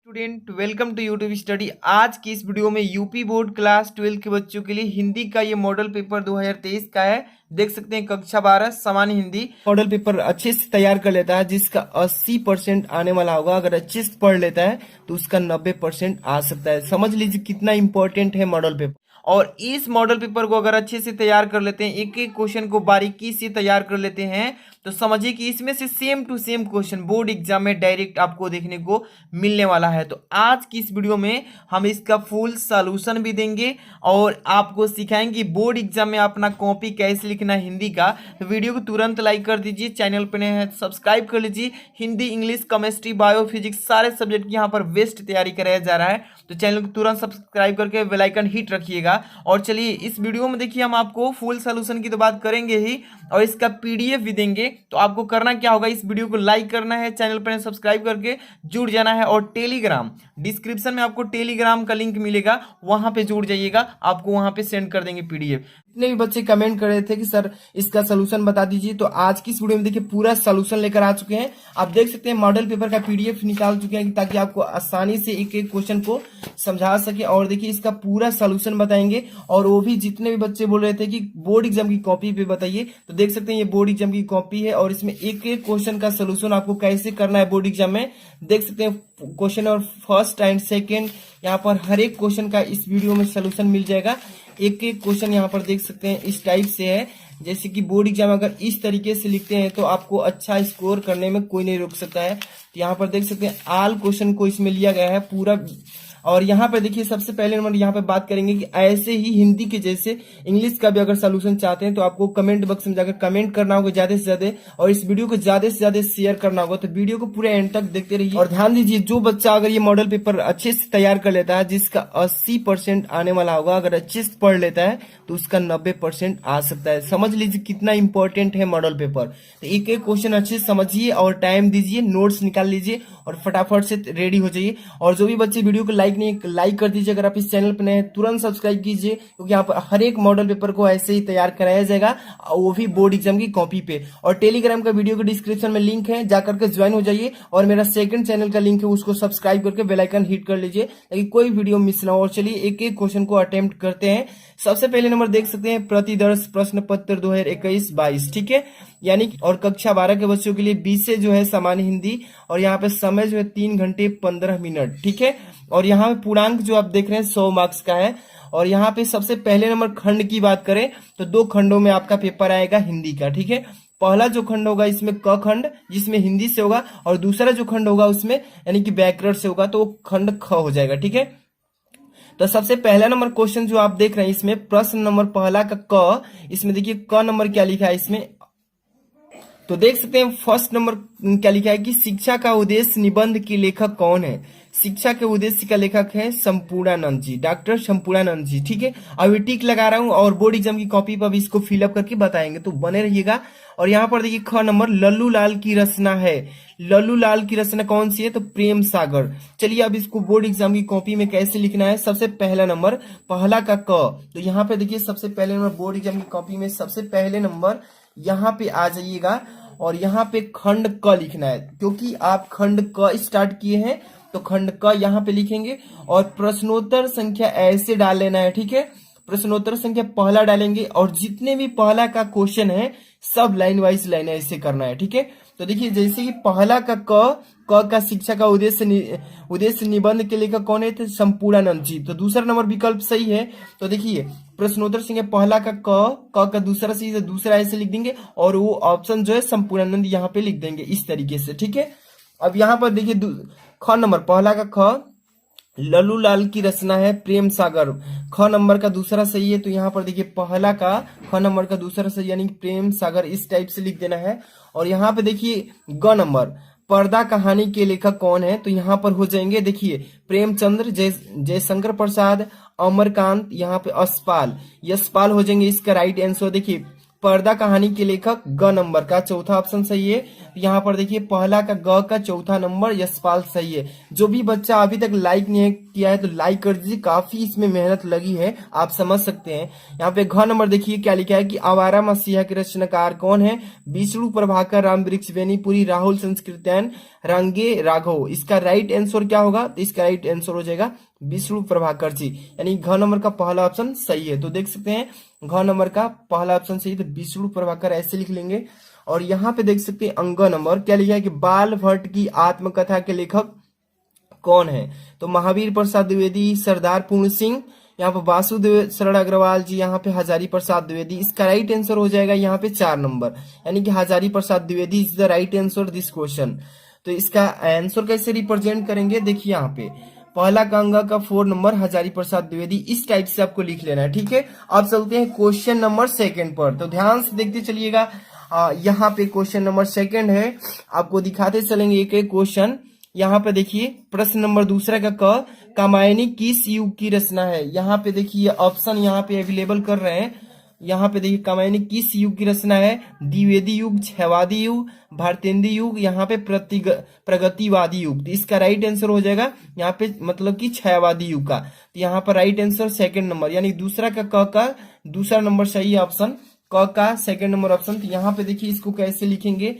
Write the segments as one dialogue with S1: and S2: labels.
S1: Student welcome to YouTube study. आज की इस वीडियो में यूपी बोर्ड क्लास 12 के बच्चों के लिए हिंदी का ये मॉडल पेपर 2023 का है। देख सकते हैं कक्षा 12 सामान्य हिंदी मॉडल पेपर अच्छे से तैयार कर लेता है, जिसका 80% आने वाला होगा। अगर अच्छे से पढ़ लेता है तो उसका 90% आ सकता है। समझ लीजिए कितना इंपॉर्टेंट है मॉडल पेपर। और इस मॉडल पेपर को अगर अच्छे से तैयार कर लेते हैं, एक एक क्वेश्चन को बारीकी से तैयार कर लेते हैं, तो समझिए कि इसमें से same to same question board exam में डायरेक्ट आपको देखने को मिलने वाला है। तो आज की इस वीडियो में हम इसका फुल सॉल्यूशन भी देंगे और आपको सिखाएंगे बोर्ड एग्जाम में अपना कॉपी कैसे लिखना है हिंदी का। तो वीडियो को तुरंत लाइक कर दीजिए, चैनल पर नए हैं सब्सक्राइब कर लीजिए। Hindi, English, chemistry, bio, physics सारे सब्जेक्ट की यहाँ पर बेस्ट तैयारी कराया जा रहा है। तो चैनल को तुरंत सब्सक्राइब करके बेल आइकन हिट रखिएगा। और चलिए इस वीडियो में देखिए, हम आपको फुल सॉल्यूशन की तो बात करेंगे ही और इसका पीडीएफ भी देंगे। तो आपको करना क्या होगा, इस वीडियो को लाइक करना है, चैनल पर सब्सक्राइब करके जुड़ जाना है। और टेलीग्राम डिस्क्रिप्शन में आपको टेलीग्राम का लिंक मिलेगा, वहां पे जुड़ जाइएगा, आपको वहां पे सेंड कर देंगे पीडीएफ। जितने भी बच्चे कमेंट कर रहे थे कि सर इसका सोल्यूशन बता दीजिए, तो आज की इस वीडियो में देखिए पूरा सोल्यूशन लेकर आ चुके हैं। आप देख सकते हैं मॉडल पेपर का पीडीएफ निकाल चुके हैं ताकि आपको आसानी से एक एक क्वेश्चन को समझा सके। और देखिए इसका पूरा सोल्यूशन बताएंगे। और वो भी जितने भी बच्चे बोल रहे थे कि बोर्ड एग्जाम की कॉपी पे बताइए, तो देख सकते हैं ये बोर्ड एग्जाम की कॉपी है और इसमें एक एक क्वेश्चन का सोल्यूशन आपको कैसे करना है बोर्ड एग्जाम में। देख सकते हैं क्वेश्चन और फर्स्ट एंड सेकेंड, यहाँ पर हर एक क्वेश्चन का इस वीडियो में सोल्यूशन मिल जाएगा। एक एक क्वेश्चन यहाँ पर देख सकते हैं इस टाइप से है, जैसे कि बोर्ड एग्जाम अगर इस तरीके से लिखते हैं तो आपको अच्छा स्कोर करने में कोई नहीं रोक सकता है। तो यहाँ पर देख सकते हैं ऑल क्वेश्चन को इसमें लिया गया है पूरा। और यहाँ पे देखिए सबसे पहले नंबर यहाँ पे बात करेंगे कि ऐसे ही हिंदी के जैसे इंग्लिश का भी अगर सोल्यूशन चाहते हैं तो आपको कमेंट बॉक्स में जाकर कमेंट करना होगा ज्यादा से ज्यादा, और इस वीडियो को ज्यादा से ज्यादा शेयर करना होगा। तो वीडियो को पूरे एंड तक देखते रहिए। और ध्यान दीजिए, जो बच्चा अगर ये मॉडल पेपर अच्छे से तैयार कर लेता है, जिसका 80% आने वाला होगा, अगर अच्छे से पढ़ लेता है तो उसका 90% आ सकता है। समझ लीजिए कितना इंपॉर्टेंट है मॉडल पेपर। तो एक एक क्वेश्चन अच्छे से समझिए और टाइम दीजिए, नोट्स निकाल लीजिए और फटाफट से रेडी हो जाइए। और जो भी बच्चे वीडियो को लाइक नहीं, लाइक कर दीजिए। अगर आप इस चैनल पर नए हैं तुरंत सब्सक्राइब कीजिए, क्योंकि यहाँ पर हर एक मॉडल पेपर को ऐसे ही तैयार कराया जाएगा, वो भी बोर्ड एग्जाम की कॉपी पे। और टेलीग्राम का वीडियो के डिस्क्रिप्शन में लिंक है, जाकर के ज्वाइन हो जाइए। और मेरा सेकंड चैनल का लिंक है, उसको सब्सक्राइब करके बेल आइकन हिट कर लीजिए ताकि कोई वीडियो मिस ना हो। और चलिए एक एक क्वेश्चन को अटेम्प्ट करते हैं। सबसे पहले नंबर देख सकते हैं प्रतिदर्श प्रश्न पत्र 2021-22, ठीक है, यानी कि और कक्षा 12 के बच्चों के लिए 20 से जो है सामान्य हिंदी, और यहाँ पे समय जो है 3 घंटे 15 मिनट, ठीक है। और यहाँ पे पूर्णांक जो आप देख रहे हैं 100 मार्क्स का है। और यहाँ पे सबसे पहले नंबर खंड की बात करें तो 2 खंडों में आपका पेपर आएगा हिंदी का, ठीक है। पहला जो खंड होगा इसमें क खंड, जिसमें हिंदी से होगा, और दूसरा जो खंड होगा उसमें यानी कि व्याकरण से होगा, तो वो खंड ख हो जाएगा, ठीक है। तो सबसे पहला नंबर क्वेश्चन जो आप देख रहे हैं इसमें प्रश्न नंबर पहला का क, इसमें देखिए क नंबर क्या लिखा है इसमें। तो देख सकते हैं फर्स्ट नंबर क्या लिखा है कि शिक्षा का उद्देश्य निबंध के लेखक कौन है। शिक्षा के उद्देश्य का लेखक है संपूर्णानंद जी, डॉक्टर संपूर्णानंद जी, ठीक है। अभी टिक लगा रहा हूं और बोर्ड एग्जाम की कॉपी पर भी इसको फिलअप करके बताएंगे, तो बने रहिएगा। और यहाँ पर देखिए ख नंबर लल्लू लाल की रचना है। लल्लू लाल की रचना कौन सी है, तो प्रेम सागर। चलिए अब इसको बोर्ड एग्जाम की कॉपी में कैसे लिखना है। सबसे पहला नंबर पहला का क, तो यहाँ पे देखिए सबसे पहले नंबर बोर्ड एग्जाम की कॉपी में सबसे पहले नंबर यहाँ पे आ जाइएगा और यहाँ पे खंड क लिखना है, क्योंकि आप खंड क स्टार्ट किए हैं तो खंड क यहाँ पे लिखेंगे। और प्रश्नोत्तर संख्या ऐसे डाल लेना है, ठीक है। प्रश्नोत्तर संख्या पहला डालेंगे और जितने भी पहला का क्वेश्चन है सब लाइन वाइज लाइन ऐसे करना है, ठीक है। तो देखिए जैसे कि पहला का क का शिक्षा का उद्देश्य निबंध के लेखक कौन है, थे संपूर्णानंद जी, तो दूसरा नंबर विकल्प सही है। तो देखिए प्रश्नोत्तर संख्या पहला का क का दूसरा सही है, दूसरा ऐसे लिख देंगे और वो ऑप्शन जो है संपूर्णानंद यहाँ पे लिख देंगे इस तरीके से, ठीक है। अब यहाँ पर देखिए ख नंबर पहला का ख लल्लू लाल की रचना है प्रेम सागर, ख नंबर का दूसरा सही है। तो यहाँ पर देखिए पहला का ख नंबर का दूसरा सही यानी प्रेम सागर इस टाइप से लिख देना है। और यहाँ पे देखिए ग नंबर पर्दा कहानी के लेखक कौन है, तो यहाँ पर हो जाएंगे देखिए प्रेमचंद्र, जयशंकर प्रसाद, अमरकांत, यहाँ पे यशपाल हो जाएंगे इसका राइट आंसर। देखिए पर्दा कहानी के लेखक ग नंबर का चौथा ऑप्शन सही है। यहाँ पर देखिए पहला का ग का चौथा नंबर यशपाल सही है। जो भी बच्चा अभी तक लाइक नहीं किया है तो लाइक कर दीजिए, काफी इसमें मेहनत लगी है, आप समझ सकते हैं। यहाँ पे घ नंबर देखिए क्या लिखा है कि आवारा मसीहा के रचनाकार कौन है? विष्णु प्रभाकर, राम वृक्ष बेनीपुरी, राहुल संस्कृत्यायन, रंगे राघव। इसका राइट आंसर क्या होगा? तो इसका राइट आंसर हो जाएगा विष्णु प्रभाकर जी, यानी घ नंबर का पहला ऑप्शन सही है। तो देख सकते हैं घ नंबर का पहला ऑप्शन सही, तो विष्णु प्रभाकर ऐसे लिख लेंगे। और यहाँ पे देख सकते हैं अंग नंबर क्या लिखा है कि बाल भट्ट की आत्मकथा के लेखक कौन है? तो महावीर प्रसाद द्विवेदी, सरदार पूर्ण सिंह, यहाँ पे वासुदेव शरण अग्रवाल जी, यहाँ पे हजारी प्रसाद द्विवेदी। इसका राइट आंसर हो जाएगा यहाँ पे 4 नंबर, यानी कि Hazari Prasad Dwivedi is the right answer this question. तो इसका आंसर कैसे रिप्रेजेंट करेंगे? देखिए यहाँ पे पहला का अंग का 4 नंबर हजारी प्रसाद द्विवेदी, इस टाइप से आपको लिख लेना है, ठीक है। अब चलते हैं क्वेश्चन नंबर 2 पर, तो ध्यान से देखते चलिएगा। यहाँ पे क्वेश्चन नंबर 2 है, आपको दिखाते चलेंगे एक एक क्वेश्चन। यहाँ पे देखिए प्रश्न नंबर 2 का क, कामायनी किस युग की रचना है? यहाँ पे देखिए ऑप्शन यहाँ पे अवेलेबल कर रहे हैं। यहाँ पे देखिए कामायनी किस युग की रचना है? द्विवेदी युग, क्षयवादी युग, भारतेंद्र युग, यहाँ पे प्रगतिवादी युग। तो इसका राइट आंसर हो जाएगा यहाँ पे मतलब कि क्षयवादी युग का। तो यहाँ पर राइट आंसर 2 नंबर, यानी दूसरा का क का दूसरा नंबर सही है ऑप्शन, क का 2 नंबर ऑप्शन। तो यहाँ पे देखिए इसको कैसे लिखेंगे?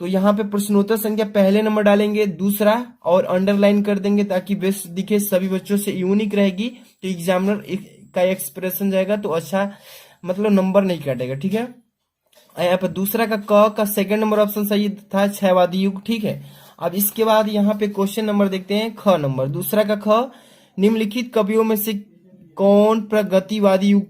S1: तो यहाँ पे प्रश्नोत्तर संख्या पहले नंबर डालेंगे, दूसरा और अंडरलाइन कर देंगे ताकि बेस्ट दिखे, सभी बच्चों से यूनिक रहेगी। तो एग्जामिनर का एक्सप्रेशन जाएगा तो अच्छा मतलब नंबर नहीं काटेगा, ठीक है। यहाँ पे दूसरा का क का 2 नंबर ऑप्शन सही था, क्षयवादी युग, ठीक है। अब इसके बाद यहाँ पे क्वेश्चन नंबर देखते हैं ख नंबर, दूसरा का ख, निम्नलिखित कवियों में से कौन प्रगतिवादी युग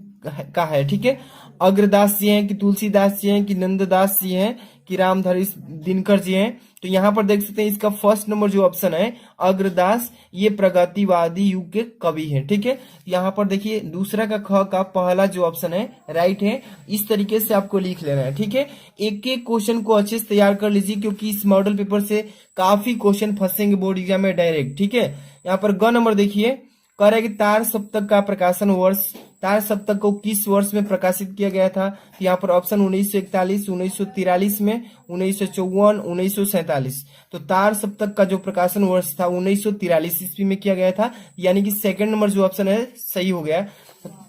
S1: का है? ठीक है, अग्रदास जी हैं कि तुलसीदास जी हैं कि नंददास जी हैं कि रामधारी दिनकर जी हैं? तो यहाँ पर देख सकते हैं इसका फर्स्ट नंबर जो ऑप्शन है अग्रदास, ये प्रगतिवादी युग के कवि हैं, ठीक है। यहाँ पर देखिए दूसरा का ख का पहला जो ऑप्शन है राइट है। इस तरीके से आपको लिख लेना है, ठीक है। एक एक क्वेश्चन को अच्छे से तैयार कर लीजिए क्योंकि इस मॉडल पेपर से काफी क्वेश्चन फंसेंगे बोर्ड एग्जाम में डायरेक्ट, ठीक है। यहाँ पर ग नंबर देखिए कह रहा है कि तार सप्तक का प्रकाशन वर्ष, तार सप्तक को किस वर्ष में प्रकाशित किया गया था? तो यहाँ पर ऑप्शन 1941, 1943 में, 1954, 1947। तो तार सप्तक का जो प्रकाशन वर्ष था 1943 ईस्वी में किया गया था, यानी कि 2 नंबर जो ऑप्शन है सही हो गया।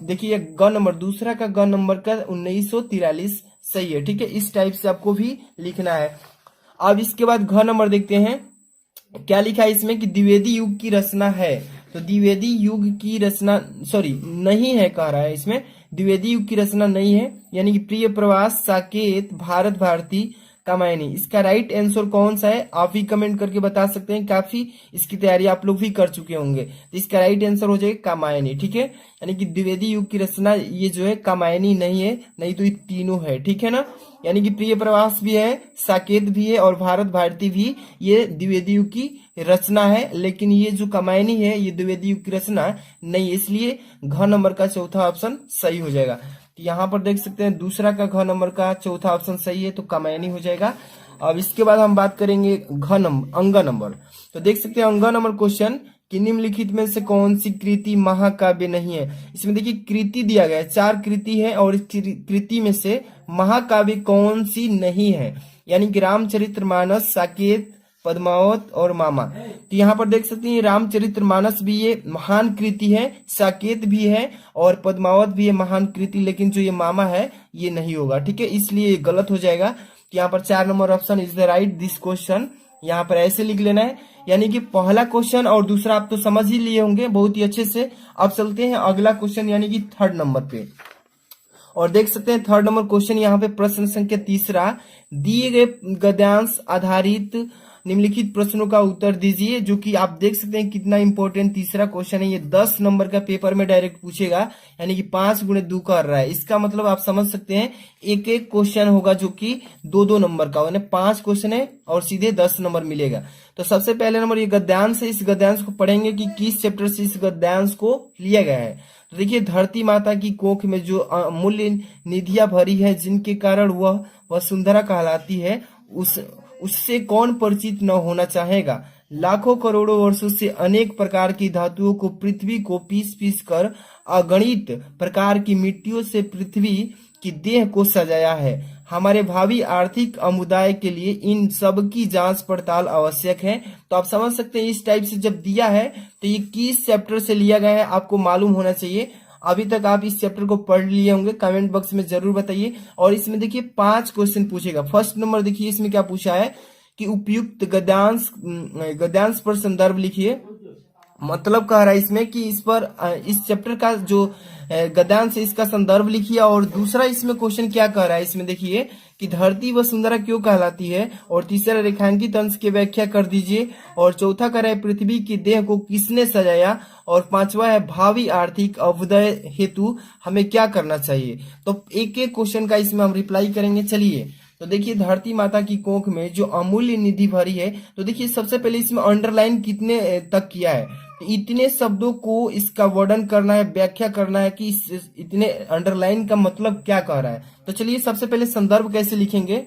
S1: देखिए ग नंबर, दूसरा का ग नंबर का 1943 सही है, ठीक है। इस टाइप से आपको भी लिखना है। अब इसके बाद घ नंबर देखते हैं क्या लिखा है इसमें कि द्विवेदी युग की रचना है। तो द्विवेदी युग की रचना नहीं है कह रहा है इसमें, द्विवेदी युग की रचना नहीं है, यानी कि प्रिय प्रवास, साकेत, भारत भारती, कामायनी। इसका राइट आंसर कौन सा है आप ही कमेंट करके बता सकते हैं, काफी इसकी तैयारी आप लोग भी कर चुके होंगे। तो इसका राइट आंसर हो जाएगा कामायनी, ठीक है। यानी कि द्विवेदी युग की रचना ये जो है कामायनी नहीं है, नहीं तो ये तीनों है, ठीक है ना। यानी कि प्रिय प्रवास भी है, साकेत भी है और भारत भारती भी ये द्विवेदी युग की रचना है, लेकिन ये जो कामायनी है ये द्विवेदी युग की रचना नहीं है, इसलिए घ नंबर का चौथा ऑप्शन सही हो जाएगा। तो यहाँ पर देख सकते हैं दूसरा का घ नंबर का चौथा ऑप्शन सही है, तो कामायनी हो जाएगा। अब इसके बाद हम बात करेंगे अंग नंबर। तो देख सकते हैं अंग नंबर क्वेश्चन कि निम्नलिखित में से कौन सी कृति महाकाव्य नहीं है? इसमें देखिए कृति दिया गया है, 4 कृति है और इस कृति में से महाकाव्य कौन सी नहीं है? यानी कि रामचरितमानस, साकेत, पद्मावत और मामा। तो यहाँ पर देख सकते हैं रामचरितमानस भी ये महान कृति है, साकेत भी है और पद्मावत भी है महान कृति, लेकिन जो ये मामा है ये नहीं होगा, ठीक है, इसलिए ये गलत हो जाएगा। तो यहाँ पर 4 number option is the right this question, यहाँ पर ऐसे लिख लेना है। यानी कि पहला क्वेश्चन और दूसरा आप तो समझ ही लिए होंगे बहुत ही अच्छे से। अब चलते हैं अगला क्वेश्चन यानी कि 3rd नंबर पे, और देख सकते हैं 3rd नंबर क्वेश्चन यहाँ पे प्रश्न संख्या 3 दिए गए गद्यांश आधारित निम्नलिखित प्रश्नों का उत्तर दीजिए, जो कि आप देख सकते हैं कितना इंपॉर्टेंट तीसरा क्वेश्चन है। ये 10 नंबर का पेपर में डायरेक्ट पूछेगा, यानी कि 5 गुणे 2 कर रहा है। इसका मतलब आप समझ सकते हैं एक एक क्वेश्चन होगा जो कि 2-2 नंबर का, यानी 5 क्वेश्चन है और सीधे 10 नंबर मिलेगा। तो सबसे पहले नंबर ये गद्यांश है, इस गद्यांश को पढ़ेंगे कि किस चैप्टर से इस गद्यांश को लिया गया है। तो देखिए धरती माता की कोख में जो अमूल्य निधियां भरी है, जिनके कारण वह वसुंधरा कहलाती है, उससे कौन परिचित न होना चाहेगा? लाखों करोड़ों वर्षों से अनेक प्रकार की धातुओं को पृथ्वी को पीस पीस कर अगणित प्रकार की मिट्टियों से पृथ्वी की देह को सजाया है। हमारे भावी आर्थिक समुदाय के लिए इन सब की जांच पड़ताल आवश्यक है। तो आप समझ सकते हैं इस टाइप से जब दिया है तो ये किस चैप्टर से लिया गया है आपको मालूम होना चाहिए। अभी तक आप इस चैप्टर को पढ़ लिए होंगे, कमेंट बॉक्स में जरूर बताइए। और इसमें देखिए 5 क्वेश्चन पूछेगा। फर्स्ट नंबर देखिए इसमें क्या पूछा है कि उपयुक्त गद्यांश पर संदर्भ लिखिए। मतलब कह रहा है इसमें कि इस पर इस चैप्टर का जो गद्यांश है इसका संदर्भ लिखिए। और दूसरा इसमें क्वेश्चन क्या कह रहा है इसमें देखिए कि धरती वसुंधरा क्यों कहलाती है। और तीसरा रेखांकित अंश की व्याख्या कर दीजिए। और चौथा कह रहा है पृथ्वी की देह को किसने सजाया। और पांचवा है भावी आर्थिक अभ्युदय हेतु हमें क्या करना चाहिए। तो एक एक क्वेश्चन का इसमें हम रिप्लाई करेंगे। चलिए तो देखिए धरती माता की कोख में जो अमूल्य निधि भरी है, तो देखिए सबसे पहले इसमें अंडरलाइन कितने तक किया है, तो इतने शब्दों को इसका वर्णन करना है, व्याख्या करना है कि इतने अंडरलाइन का मतलब क्या कह रहा है। तो चलिए सबसे पहले संदर्भ कैसे लिखेंगे।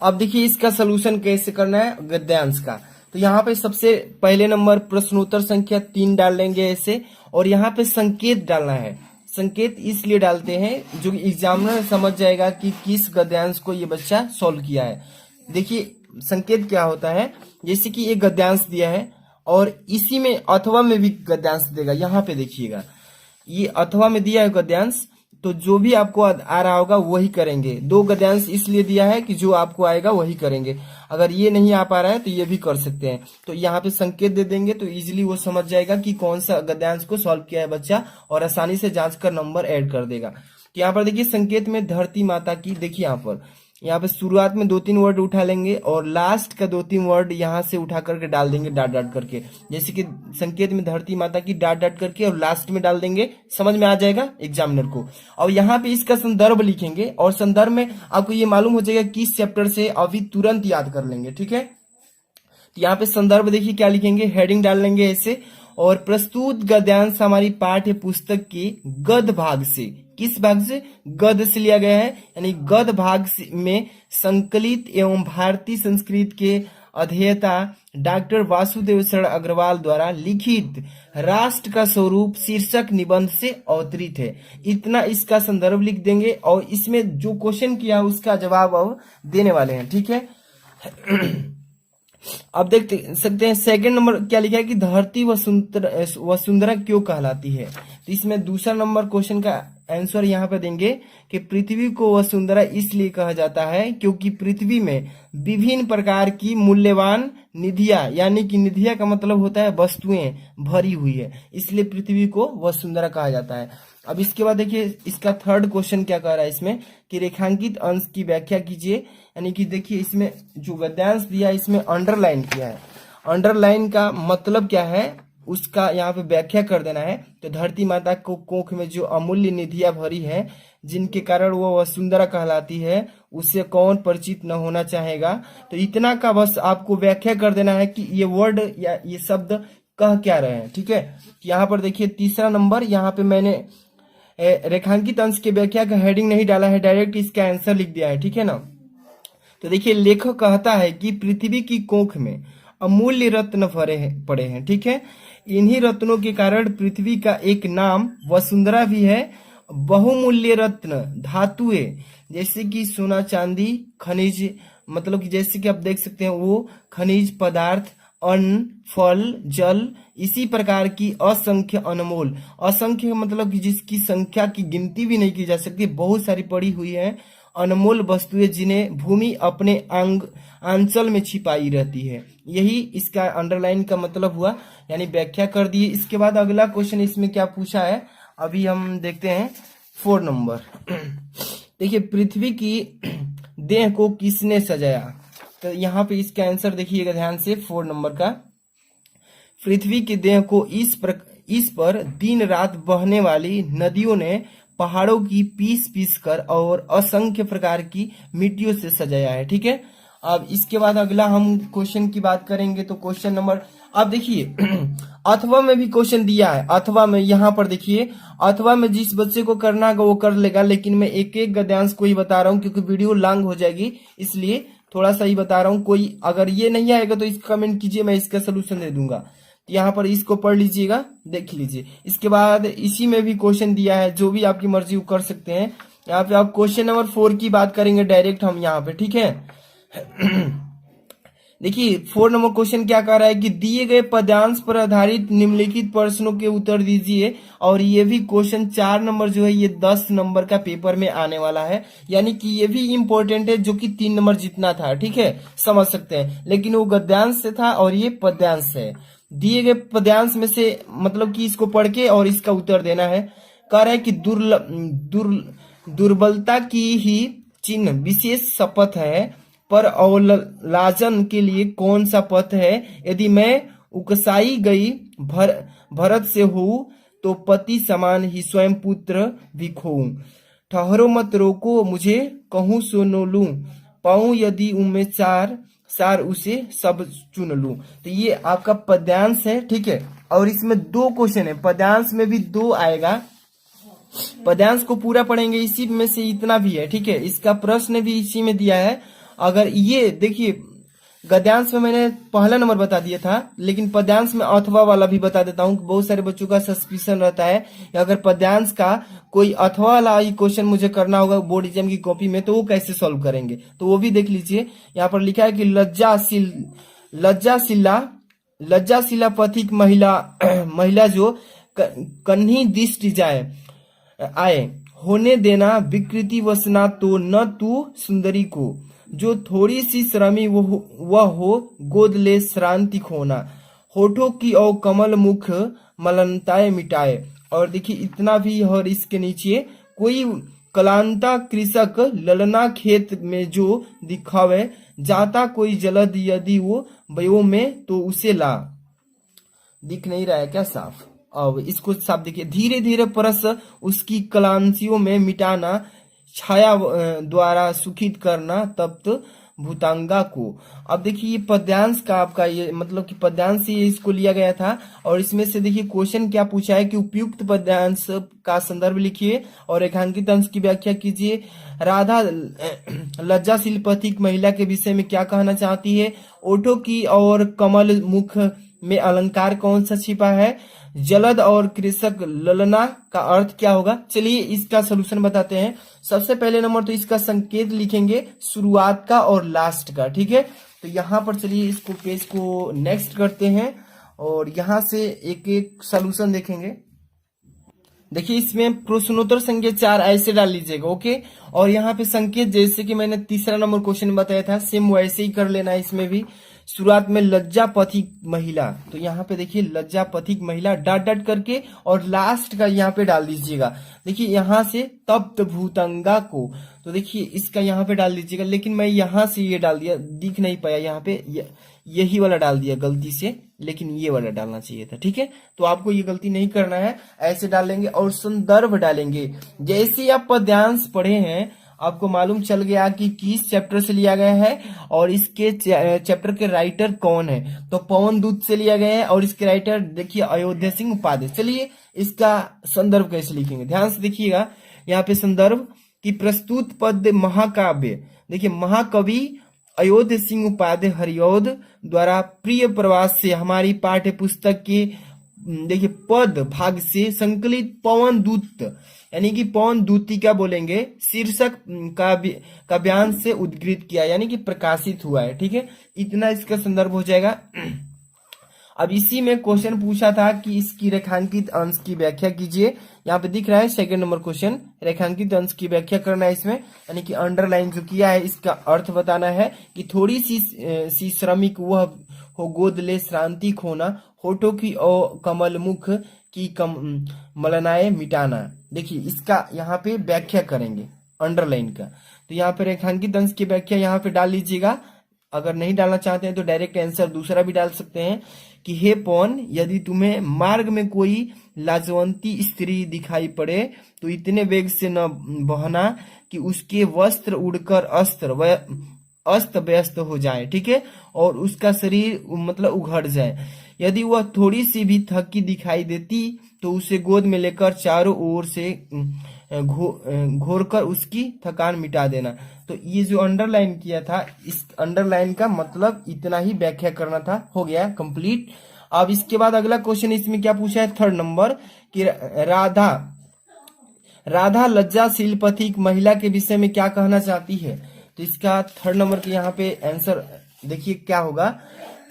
S1: अब देखिए इसका सोल्यूशन कैसे करना है गद्यांश का। तो यहाँ पे सबसे पहले नंबर प्रश्नोत्तर संख्या 3 डाल लेंगे ऐसे। और यहाँ पे संकेत डालना है। संकेत इसलिए डालते हैं जो एग्जामिनर समझ जाएगा कि किस गद्यांश को ये बच्चा सॉल्व किया है। देखिए संकेत क्या होता है, जैसे कि एक गद्यांश दिया है और इसी में अथवा में भी गद्यांश देगा। यहाँ पे देखिएगा ये अथवा में दिया है गद्यांश, तो जो भी आपको आ रहा होगा वही करेंगे। 2 गद्यांश इसलिए दिया है कि जो आपको आएगा वही करेंगे। अगर ये नहीं आ पा रहा है तो ये भी कर सकते हैं। तो यहाँ पे संकेत दे देंगे तो इजीली वो समझ जाएगा कि कौन सा गद्यांश को सॉल्व किया है बच्चा, और आसानी से जांच कर नंबर ऐड कर देगा। तो यहाँ पर देखिए संकेत में धरती माता की, देखिए यहाँ पे शुरुआत में 2-3 वर्ड उठा लेंगे और लास्ट का 2-3 वर्ड यहाँ से उठा करके डाल देंगे डॉट डॉट करके। जैसे कि संकेत में धरती माता की डॉट डॉट करके और लास्ट में डाल देंगे, समझ में आ जाएगा एग्जामिनर को। और यहाँ पे इसका संदर्भ लिखेंगे और संदर्भ में आपको ये मालूम हो जाएगा किस चैप्टर से, अभी तुरंत याद कर लेंगे। ठीक है, तो यहाँ पे संदर्भ देखिए क्या लिखेंगे, हेडिंग डाल लेंगे ऐसे। और प्रस्तुत गद्यांश हमारी पाठ्य पुस्तक के गद्य भाग से, किस भाग से, गद्य से लिया गया है, यानी गद्य भाग में संकलित एवं भारतीय संस्कृत के अध्येता डॉक्टर वासुदेव शरण अग्रवाल द्वारा लिखित राष्ट्र का स्वरूप शीर्षक निबंध से अवतरित है। इतना इसका संदर्भ लिख देंगे और इसमें जो क्वेश्चन किया उसका जवाब अब देने वाले हैं। ठीक है, अब देख सकते हैं सेकंड नंबर क्या लिखा है कि धरती वसुंधरा क्यों कहलाती है। तो इसमें दूसरा नंबर क्वेश्चन का आंसर यहाँ पे देंगे कि पृथ्वी को वसुंधरा इसलिए कहा जाता है क्योंकि पृथ्वी में विभिन्न प्रकार की मूल्यवान निधियां, यानी कि निधियां का मतलब होता है वस्तुएं, भरी हुई है, इसलिए पृथ्वी को वसुंधरा कहा जाता है। अब इसके बाद देखिए इसका थर्ड क्वेश्चन क्या कह रहा है इसमें कि रेखांकित अंश की व्याख्या कीजिए। यानी कि देखिए इसमें जो गद्यांश दिया है इसमें अंडरलाइन किया है। अंडरलाइन का मतलब क्या है उसका यहाँ पे व्याख्या कर देना है। तो धरती माता को कोख में जो अमूल्य निधियां भरी है जिनके कारण वो वसुंधरा कहलाती है, उससे कौन परिचित न होना चाहेगा। तो इतना का बस आपको व्याख्या कर देना है कि ये वर्ड या ये शब्द कह क्या रहे हैं। ठीक है, यहाँ पर देखिए तीसरा नंबर, यहाँ पे मैंने रेखांकित अंश की व्याख्या का हेडिंग नहीं डाला है, डायरेक्ट इसका आंसर लिख दिया है। ठीक है ना, तो देखिए लेखक कहता है कि पृथ्वी की कोख में अमूल्य रत्न भरे पड़े हैं। ठीक है, इन्हीं रत्नों के कारण पृथ्वी का एक नाम वसुंधरा भी है। बहुमूल्य रत्न धातुएं जैसे कि सोना चांदी खनिज, मतलब कि जैसे कि आप देख सकते हैं वो खनिज पदार्थ, अन्न, फल, जल, इसी प्रकार की असंख्य अनमोल, असंख्य मतलब कि जिसकी संख्या की गिनती भी नहीं की जा सकती, बहुत सारी पड़ी हुई है अनमोल वस्तुएं जिन्हें भूमि अपने आंचल में छिपाई रहती है। यही इसका अंडरलाइन का मतलब हुआ, यानी व्याख्या कर दिए। इसके बाद अगला क्वेश्चन इसमें क्या पूछा है अभी हम देखते हैं 4 नंबर। देखिए पृथ्वी की देह को किसने सजाया। तो यहाँ पे इसका आंसर देखिएगा ध्यान से 4 नंबर का। पृथ्वी की देह को इस पर दिन रात बहने वाली नदियों ने पहाड़ों की पीस पीस कर और असंख्य प्रकार की मिट्टियों से सजाया है। ठीक है, अब इसके बाद अगला हम क्वेश्चन की बात करेंगे। तो क्वेश्चन नंबर, अब देखिए अथवा में भी क्वेश्चन दिया है। अथवा में यहाँ पर देखिए, अथवा में जिस बच्चे को करना है वो कर लेगा, लेकिन मैं एक एक गद्यांश को ही बता रहा हूँ क्योंकि वीडियो लॉन्ग हो जाएगी, इसलिए थोड़ा सा ही बता रहा हूँ। कोई अगर ये नहीं आएगा तो इसका कमेंट कीजिए, मैं इसका सोल्यूशन दे दूंगा। यहाँ पर इसको पढ़ लीजिएगा, देख लीजिए। इसके बाद इसी में भी क्वेश्चन दिया है, जो भी आपकी मर्जी कर सकते हैं। यहाँ पे आप क्वेश्चन नंबर 4 की बात करेंगे डायरेक्ट हम यहाँ पे, ठीक है। देखिए 4 नंबर क्वेश्चन क्या कह रहा है कि दिए गए पद्यांश पर आधारित निम्नलिखित प्रश्नों के उत्तर दीजिए। और ये भी क्वेश्चन 4 नंबर जो है ये 10 नंबर का पेपर में आने वाला है, यानी कि ये भी इंपॉर्टेंट है, जो कि 3 नंबर जितना था, ठीक है, समझ सकते हैं। लेकिन वो गद्यांश से था और ये पद्यांश है। दिए गए पद्यांश में से मतलब कि इसको पढ़ के और इसका उत्तर देना है। कह रहा है कि दुर्बलता की ही चिन्ह विशेष शपथ है, पर अवलाजन के लिए कौन सा पथ है? यदि मैं उकसाई गई भरत से हूं, तो पति समान ही स्वयं पुत्र भी खोऊं। ठहरो मत रोको मुझे, कहूं सुनो लूं, पाऊं यदि उनमें चार सार उसे सब चुन लूं। तो ये आपका पद्यांश है, ठीक है। और इसमें 2 क्वेश्चन है, पद्यांश में भी 2 आएगा। पद्यांश को पूरा पढ़ेंगे, इसी में से इतना भी है, ठीक है। इसका प्रश्न भी इसी में दिया है। अगर ये देखिए गद्यांश में मैंने पहला नंबर बता दिया था, लेकिन पद्यांश में अथवा वाला भी बता देता हूँ। बहुत सारे बच्चों का सस्पिशन रहता है कि अगर पद्यांश का कोई अथवा वाला क्वेश्चन मुझे करना होगा बोर्ड एग्जाम की कॉपी में, तो वो कैसे सॉल्व करेंगे, तो वो भी देख लीजिए। यहाँ पर लिखा है कि लज्जाशिला पथिक महिला जो कन्ही दिष्ट जाए आए, होने देना विकृति वसना, तो न तू सुंदरी को, जो थोड़ी सी श्रमी वह हो, गोद ले श्रांति खोना, होठों की और कमल मुख मलनताए मिटाए। और देखिए इतना भी। और इसके नीचे कोई कलांता कृषक ललना खेत में जो दिखावे, जाता कोई जलद यदि वो वयो में, तो उसे ला। दिख नहीं रहा है क्या साफ? अब इसको साफ देखिए। धीरे धीरे परस उसकी कलांसियों में मिटाना, छाया द्वारा सुखित करना तप्त भूतांगा को। अब देखिए ये पद्यांश का आपका ये मतलब कि पद्यांश से इसको लिया गया था। और इसमें से देखिए क्वेश्चन क्या पूछा है कि उपयुक्त पद्यांश का संदर्भ लिखिए और रेखांकित अंश की व्याख्या कीजिए। राधा लज्जाशील पथिक महिला के विषय में क्या कहना चाहती है? ओठों की और कमल मुख में अलंकार कौन सा छिपा है? जलद और कृषक ललना का अर्थ क्या होगा? चलिए इसका सोल्यूशन बताते हैं। सबसे पहले नंबर तो इसका संकेत लिखेंगे शुरुआत का और लास्ट का, ठीक है। तो यहाँ पर चलिए इसको पेज को नेक्स्ट करते हैं और यहाँ से एक एक सोल्यूशन देखेंगे। देखिए इसमें प्रश्नोत्तर संख्या 4 ऐसे डाल लीजिएगा, ओके। और यहाँ पे संकेत जैसे कि मैंने तीसरा नंबर क्वेश्चन बताया था, सेम वैसे ही कर लेना है इसमें भी। शुरुआत में लज्जा पथिक महिला, तो यहाँ पे देखिए लज्जा पथिक महिला डॉट डॉट करके और लास्ट का यहाँ पे डाल दीजिएगा। देखिए यहाँ से तप्त भूतंगा को, तो देखिए इसका यहाँ पे डाल दीजिएगा। लेकिन मैं यहाँ से ये डाल दिया, दिख नहीं पाया यहाँ पे, यही वाला डाल दिया गलती से, लेकिन ये वाला डालना चाहिए था, ठीक है। तो आपको ये गलती नहीं करना है, ऐसे डालेंगे और संदर्भ डालेंगे। जैसे आप पद्यांश पढ़े हैं, आपको मालूम चल गया कि किस चैप्टर से लिया गया है और इसके चैप्टर के राइटर कौन है। तो पवन दूत से लिया गया है और इसके राइटर देखिए अयोध्या सिंह उपाध्याय। चलिए इसका संदर्भ कैसे लिखेंगे, ध्यान से देखिएगा। यहाँ पे संदर्भ की प्रस्तुत पद्य महाकाव्य, देखिए महाकवि अयोध्या सिंह उपाध्याय हरिऔध द्वारा प्रिय प्रवास से हमारी पाठ्य पुस्तक के देखिए पद भाग से संकलित पवन दूत, यानी कि पवन दूतिका बोलेंगे, शीर्षक काव्यांश से उद्धृत किया, यानी कि प्रकाशित हुआ है, ठीक है। इतना इसका संदर्भ हो जाएगा। अब इसी में क्वेश्चन पूछा था कि इसकी रेखांकित अंश की व्याख्या कीजिए। यहाँ पे दिख रहा है सेकंड नंबर क्वेश्चन, रेखांकित अंश की व्याख्या करना है इसमें, यानी कि अंडरलाइन जो किया है इसका अर्थ बताना है कि थोड़ी सी श्रमिक वह हो, गोद ले श्रांति खोना, होठों की और कमल मुख की मलनाएं मिटाना। देखिए इसका यहाँ पे व्याख्या करेंगे अंडरलाइन का। तो यहाँ पे रेखांकित अंश की व्याख्या यहाँ पे डाल लीजिएगा। अगर नहीं डालना चाहते हैं तो डायरेक्ट आंसर दूसरा भी डाल सकते हैं कि हे पवन, यदि तुम्हें मार्ग में कोई लाजवंती स्त्री दिखाई पड़े तो इतने वेग से न बहना कि उसके वस्त्र उड़कर अस्त व्यस्त हो जाए, ठीक है, और उसका शरीर मतलब उघड़ जाए। यदि वह थोड़ी सी भी थकी दिखाई देती तो उसे गोद में लेकर चारों ओर से घोरकर उसकी थकान मिटा देना। तो ये जो अंडरलाइन किया था, इस अंडरलाइन का मतलब इतना ही व्याख्या करना था। हो गया कंप्लीट। अब इसके बाद अगला क्वेश्चन इसमें क्या पूछा है, थर्ड नंबर कि राधा लज्जाशील पथिक महिला के विषय में क्या कहना चाहती है? तो इसका थर्ड नंबर के यहाँ पे आंसर देखिए क्या होगा।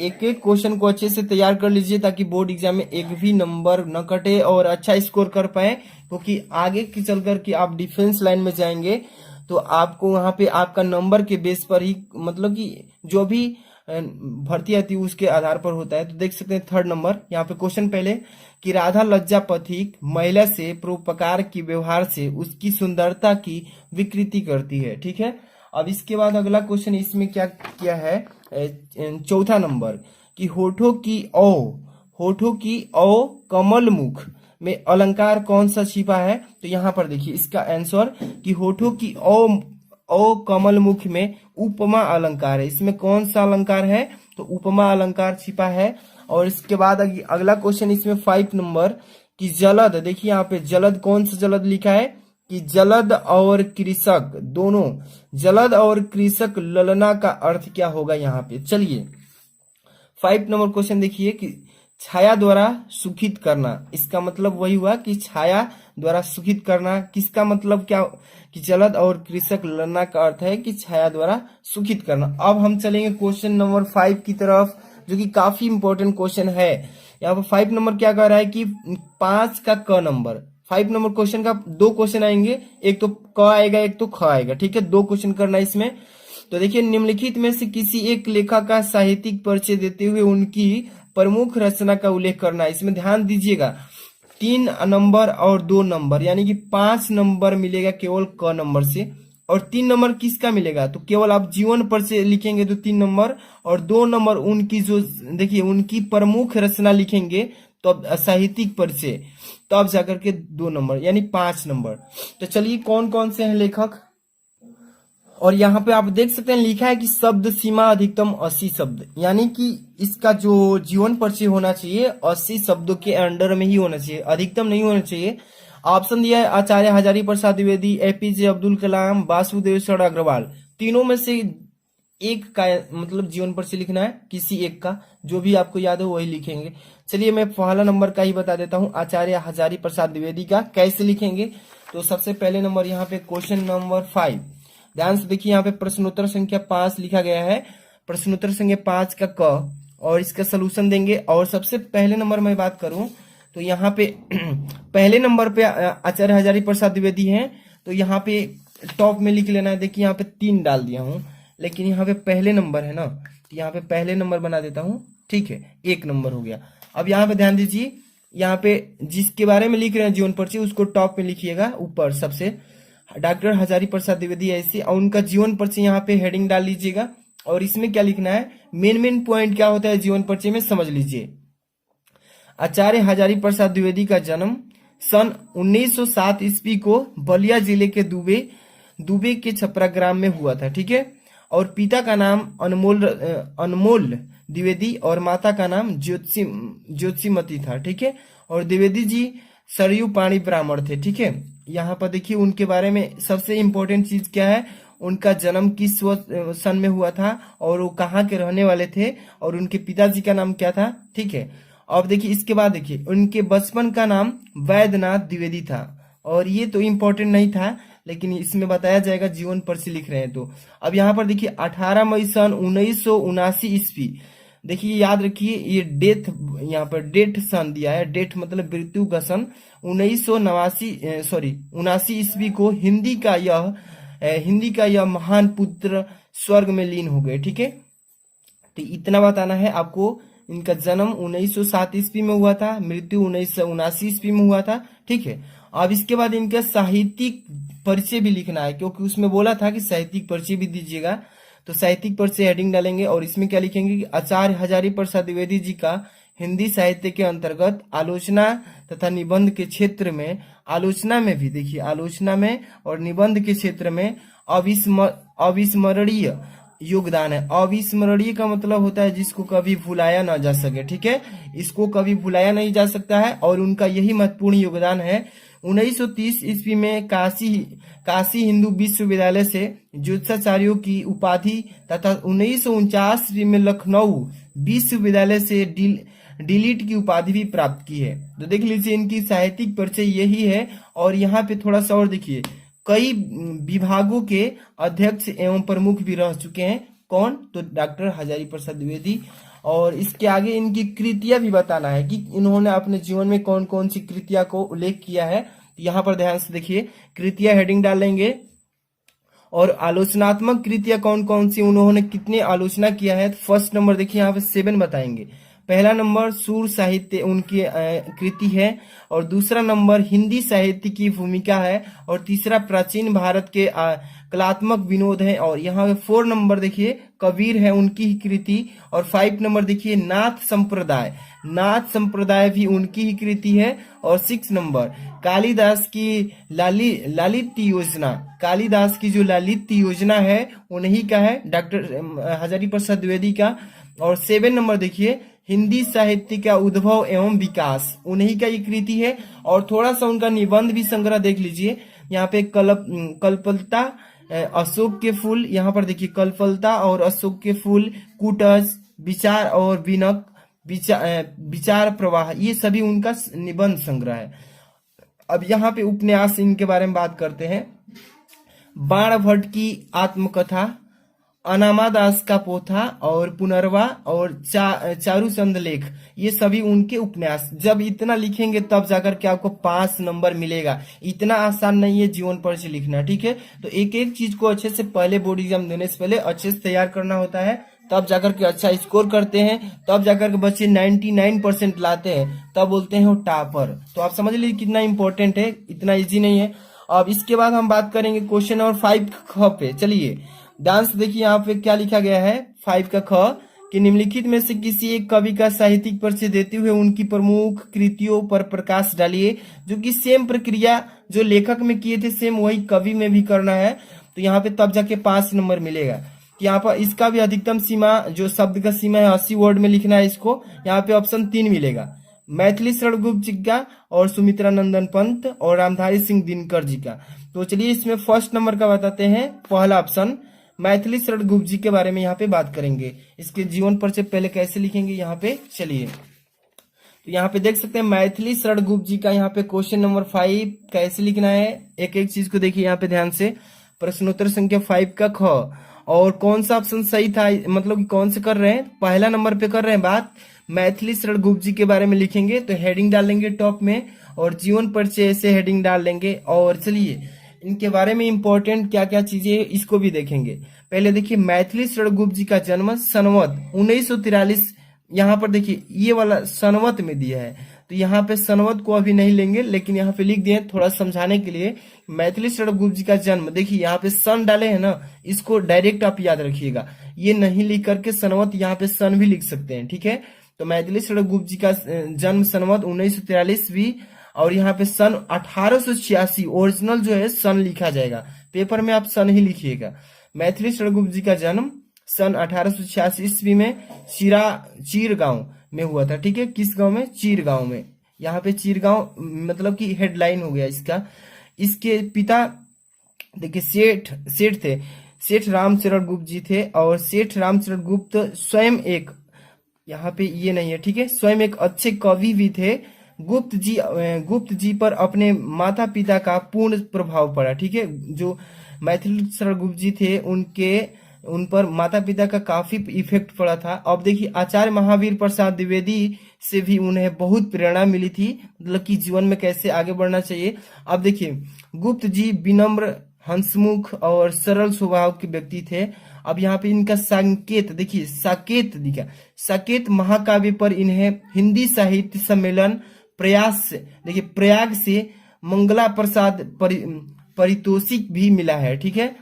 S1: एक एक क्वेश्चन को अच्छे से तैयार कर लीजिए ताकि बोर्ड एग्जाम में एक भी नंबर न कटे और अच्छा स्कोर कर पाए, क्योंकि आगे की चल कर के आप डिफेंस लाइन में जाएंगे तो आपको वहां पे आपका नंबर के बेस पर ही, मतलब कि जो भी भर्ती आती है उसके आधार पर होता है। तो देख सकते हैं थर्ड नंबर यहाँ पे क्वेश्चन पहले कि राधा लज्जा पथिक महिला से परोपकार की व्यवहार से उसकी सुंदरता की विकृति करती है। ठीक है, अब इसके बाद अगला क्वेश्चन इसमें क्या किया है, चौथा नंबर कि होठों की औ कमल मुख में अलंकार कौन सा छिपा है? तो यहाँ पर देखिए इसका आंसर कि होठों की औ कमल मुख में उपमा अलंकार है। इसमें कौन सा अलंकार है? तो उपमा अलंकार छिपा है। और इसके बाद अगला क्वेश्चन इसमें 5 नंबर कि जलद, देखिए यहाँ पे जलद, कौन सा जलद लिखा है कि जलद और कृषक दोनों, जलद और कृषक ललना का अर्थ क्या होगा यहाँ पे? चलिए 5 नंबर क्वेश्चन देखिए कि छाया द्वारा सुखित करना, इसका मतलब वही हुआ कि छाया द्वारा सुखित करना। किसका मतलब क्या कि जलद और कृषक ललना का अर्थ है कि छाया द्वारा सुखित करना। अब हम चलेंगे क्वेश्चन नंबर 5 की तरफ, जो कि काफी इंपॉर्टेंट क्वेश्चन है। यहाँ पर 5 नंबर क्या कह रहा है कि 5 का क नंबर, 5 नंबर क्वेश्चन का 2 क्वेश्चन आएंगे, एक तो क आएगा एक तो ख आएगा। ठीक है, 2 क्वेश्चन करना है इसमें। तो देखिए निम्नलिखित में से किसी एक लेखक का साहित्यिक परिचय देते हुए उनकी प्रमुख रचना का उल्लेख करना है। इसमें ध्यान दीजिएगा 3 नंबर और 2 नंबर, यानी कि 5 नंबर मिलेगा केवल क नंबर से, और 3 नंबर किसका मिलेगा? तो केवल आप जीवन परिचय लिखेंगे तो 3 नंबर, और 2 नंबर उनकी जो देखिए उनकी प्रमुख रचना लिखेंगे तो अब साहित्यिक परिचय, तो अब जाकर के 2 नंबर यानी 5 नंबर। तो चलिए कौन कौन से हैं लेखक, और यहाँ पे आप देख सकते हैं लिखा है कि शब्द सीमा अधिकतम 80 शब्द, यानी कि इसका जो जीवन परिचय होना चाहिए 80 शब्दों के अंडर में ही होना चाहिए, अधिकतम नहीं होना चाहिए। ऑप्शन दिया है आचार्य हजारी प्रसाद द्विवेदी, एपीजे अब्दुल कलाम, वासुदेव शरण अग्रवाल। तीनों में से एक का मतलब जीवन परिचय लिखना है, किसी एक का, जो भी आपको याद हो वही लिखेंगे। चलिए मैं पहला नंबर का ही बता देता हूँ, आचार्य हजारी प्रसाद द्विवेदी का कैसे लिखेंगे। तो सबसे पहले नंबर यहाँ पे क्वेश्चन नंबर 5, ध्यान से देखिए यहाँ पे प्रश्नोत्तर संख्या 5 लिखा गया है, प्रश्नोत्तर संख्या 5 का क, और इसका सोल्यूशन देंगे। और सबसे पहले नंबर में बात करूं तो यहाँ पे पहले नंबर पे आचार्य हजारी प्रसाद द्विवेदी हैं, तो यहाँ पे टॉप में लिख लेना है। देखिए यहाँ पे 3 डाल दिया हूँ, लेकिन यहाँ पे पहले नंबर है ना, तो यहाँ पे पहले नंबर बना देता हूँ। ठीक है, 1 नंबर हो गया। अब यहाँ पे ध्यान दीजिए, यहाँ पे जिसके बारे में लिख रहे हैं जीवन परिचय उसको टॉप में लिखिएगा, ऊपर सबसे डॉक्टर हजारी प्रसाद द्विवेदी ऐसे, और उनका जीवन परिचय यहाँ पे हेडिंग डाल लीजिएगा। और इसमें क्या लिखना है, मेन पॉइंट क्या होता है जीवन परिचय में समझ लीजिए। आचार्य हजारी प्रसाद द्विवेदी का जन्म सन 1907 ईस्वी को बलिया जिले के दुबे के छपरा ग्राम में हुआ था। ठीक है, और पिता का नाम अनमोल द्विवेदी और माता का नाम ज्योतिमती था। ठीक है, और द्विवेदी जी सरयू पाणी ब्राह्मण थे। ठीक है, यहाँ पर देखिए उनके बारे में सबसे इम्पोर्टेंट चीज क्या है, उनका जन्म किस सन में हुआ था और वो कहाँ के रहने वाले थे और उनके पिताजी का नाम क्या था। ठीक है, अब देखिए इसके बाद देखिए उनके बचपन का नाम वैद्यनाथ द्विवेदी था, और ये तो इम्पोर्टेंट नहीं था लेकिन इसमें बताया जाएगा, जीवन परिचय लिख रहे हैं तो। अब यहाँ पर देखिए 18 मई सन 1979 ईस्वी, देखिए याद रखिए ये डेथ, यहाँ पर डेट सन दिया है, डेट मतलब मृत्यु का सन 1979 ईस्वी को हिंदी का यह महान पुत्र स्वर्ग में लीन हो गए। ठीक है, तो इतना बताना है आपको। इनका जन्म 1907 ईस्वी में हुआ था, मृत्यु 1979 ईस्वी में हुआ था। ठीक है, अब इसके बाद इनका साहित्यिक परिचय भी लिखना है, क्योंकि उसमें बोला था कि साहित्यिक परिचय भी दीजिएगा। तो साहित्यिक परिचय हेडिंग डालेंगे, और इसमें क्या लिखेंगे कि आचार्य हजारी प्रसाद द्विवेदी जी का हिंदी साहित्य के अंतर्गत आलोचना तथा निबंध के क्षेत्र में, आलोचना में भी देखिए, आलोचना में और निबंध के क्षेत्र में अविस्मरणीय योगदान है। अविस्मरणीय का मतलब होता है जिसको कभी भुलाया ना जा सके। ठीक है, इसको कभी भुलाया नहीं जा सकता है, और उनका यही महत्वपूर्ण योगदान है। 1930 ईस्वी में काशी हिंदू विश्वविद्यालय से ज्योतिषाचार्यों की उपाधि तथा 1949 ईस्वी में लखनऊ विश्वविद्यालय से डिलीट की उपाधि भी प्राप्त की है। तो देख लीजिए इनकी साहित्यिक परिचय यही है। और यहाँ पे थोड़ा सा और देखिए, कई विभागों के अध्यक्ष एवं प्रमुख भी रह चुके हैं। कौन? तो डॉक्टर हजारी प्रसाद द्विवेदी। और इसके आगे इनकी कृतियां भी बताना है कि इन्होंने अपने जीवन में कौन कौन सी कृतियां को उल्लेख किया है। यहाँ पर ध्यान से देखिए, कृतियां हेडिंग डालेंगे। और आलोचनात्मक कृतियां कौन कौन सी, उन्होंने कितने आलोचना किया है। तो फर्स्ट नंबर देखिए यहाँ पे 7 बताएंगे। पहला नंबर सूर साहित्य उनकी कृति है। और दूसरा नंबर हिंदी साहित्य की भूमिका है। और तीसरा प्राचीन भारत के कलात्मक विनोद है। और यहाँ पे 4 नंबर देखिए कबीर है, उनकी ही कृति। और 5 नंबर देखिए नाथ संप्रदाय, नाथ संप्रदाय भी उनकी ही कृति है। और 6 नंबर कालिदास की लालित्य योजना, कालिदास की जो लालित्य योजना है उन्हीं का है, डॉक्टर हजारी प्रसाद द्विवेदी का। और 7 नंबर देखिए हिंदी साहित्य का उद्भव एवं विकास, उन्हीं का ये कृति है। और थोड़ा सा उनका निबंध भी संग्रह देख लीजिए। यहाँ पे कल्पलता, अशोक के फूल, यहाँ पर देखिए कल्पलता और अशोक के फूल, कूटज, विचार और विनक, विचार प्रवाह, ये सभी उनका निबंध संग्रह है। अब यहाँ पे उपन्यास इनके बारे में बात करते हैं। बाण भट्ट की आत्मकथा, अनामा दास का पोथा और पुनर्वा और चारुचंद लेख, ये सभी उनके उपन्यास। जब इतना लिखेंगे तब जाकर के आपको 5 नंबर मिलेगा। इतना आसान नहीं है जीवन परिचय लिखना, ठीक है। तो एक एक चीज को अच्छे से पहले बोर्ड एग्जाम देने से पहले अच्छे से तैयार करना होता है, तब जाकर के अच्छा स्कोर करते हैं। तब जाकर के बच्चे 99% लाते हैं, तब बोलते हैं वो टॉपर। तो आप समझ लीजिए कितना इंपॉर्टेंट है, इतना इजी नहीं है। अब इसके बाद हम बात करेंगे क्वेश्चन नंबर 5 ख पे। चलिए ध्यान से देखिए यहाँ पे क्या लिखा गया है 5 का ख, कि निम्नलिखित में से किसी एक कवि का साहित्यिक परिचय देते हुए उनकी प्रमुख कृतियों पर प्रकाश डालिए। जो कि सेम प्रक्रिया जो लेखक में किए थे सेम वही कवि में भी करना है। तो यहाँ पे तब जाके 5 नंबर मिलेगा। यहाँ पर इसका भी अधिकतम सीमा, जो शब्द का सीमा है 80 वर्ड में लिखना है इसको। यहाँ पे ऑप्शन 3 मिलेगा, मैथिली शरण गुप्त जी का और सुमित्रा नंदन पंत और रामधारी सिंह दिनकर जी का। तो चलिए इसमें फर्स्ट नंबर का बताते हैं। पहला ऑप्शन मैथिली शरण गुप्त जी के बारे में यहाँ पे बात करेंगे। इसके जीवन परिचय पहले कैसे लिखेंगे यहाँ पे, चलिए तो यहाँ पे देख सकते हैं मैथिली शरण गुप्त जी का यहाँ पे क्वेश्चन नंबर 5 कैसे लिखना है। एक एक चीज को देखिए यहाँ पे ध्यान से। प्रश्नोत्तर संख्या 5 का ख, और कौन सा ऑप्शन सही था, मतलब कि कौन से कर रहे हैं, पहला नंबर पे कर रहे हैं बात। मैथिली शरण गुप्त जी के बारे में लिखेंगे तो हेडिंग डाल लेंगे टॉप में, और जीवन परिचय से हेडिंग डाल लेंगे। और चलिए इनके बारे में इंपॉर्टेंट क्या क्या चीजें इसको भी देखेंगे। पहले देखिए मैथिली शरण गुप्त जी का जन्म सनवत 1943, यहाँ पर देखिए ये वाला सनवत में दिया है, तो यहाँ पे सनवत को अभी नहीं लेंगे, लेकिन यहाँ पे लिख दिए थोड़ा समझाने के लिए। मैथिली शरण गुप्त जी का जन्म, देखिए यहाँ पे सन डाले हैं ना, इसको डायरेक्ट आप याद रखिएगा, ये नहीं लिख करके सनवत यहाँ पे सन भी लिख सकते हैं, ठीक है। तो मैथिली शरण गुप्त जी का जन्म सनवत 1943 भी, और यहाँ पे सन 1886 ओरिजिनल जो है सन लिखा जाएगा, पेपर में आप सन ही लिखिएगा। मैथिली शरण गुप्त जी का जन्म सन 1886 ईस्वी में चीर गांव में हुआ था, ठीक है। किस गांव में? चीर गांव में। यहाँ पे चीर गांव मतलब कि हेडलाइन हो गया इसका। इसके पिता देखिए सेठ थे, सेठ रामचरण गुप्त जी थे। और सेठ रामचरण गुप्त स्वयं एक, यहाँ पे ये नहीं है, ठीक है, स्वयं एक अच्छे कवि भी थे। गुप्त जी पर अपने माता पिता का पूर्ण प्रभाव पड़ा, ठीक है। जो मैथिली शरण गुप्त जी थे उन पर माता पिता का काफी इफेक्ट पड़ा था। अब देखिए आचार्य महावीर प्रसाद द्विवेदी से भी उन्हें बहुत प्रेरणा मिली थी, मतलब कि जीवन में कैसे आगे बढ़ना चाहिए। अब देखिए गुप्त जी विनम्र, हंसमुख और सरल स्वभाव के व्यक्ति थे। अब यहाँ पे इनका संकेत देखिए, साकेत दिखा, साकेत महाकाव्य पर इन्हें हिंदी साहित्य सम्मेलन प्रयाग से मंगला प्रसाद पारितोषिक भी मिला है, ठीक है।